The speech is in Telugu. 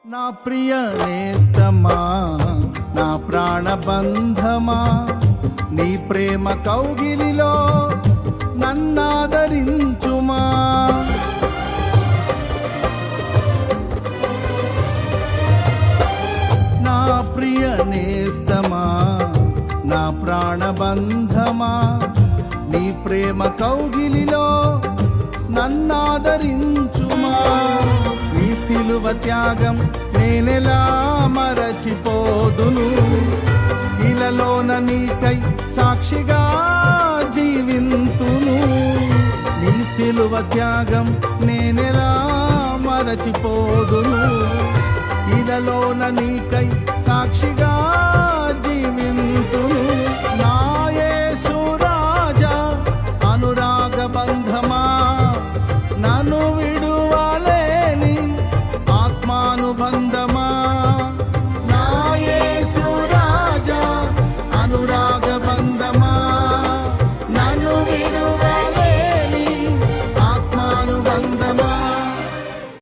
నా ప్రియ నేస్తమా, నా ప్రాణబంధమా, నీ ప్రేమ కౌగిలిలో నన్నాదరించుమా. నా ప్రియ నేస్తమా, నా ప్రాణబంధమా, నీ ప్రేమ కౌగిలిలో నన్నాదరించుమా. నీ సిలువ త్యాగం నేనెలా మరచిపోదును, ఇలలోన నీకై సాక్షిగా జీవింతును. నీ సిలువ త్యాగం నేనెలా మరచిపోదును, ఇలలోన నీకై సాక్షిగా జీవింతును. నా యేసు రాజా అనురాగ బంధమా, నన్ను విడువలేని ఆత్మానుబంధ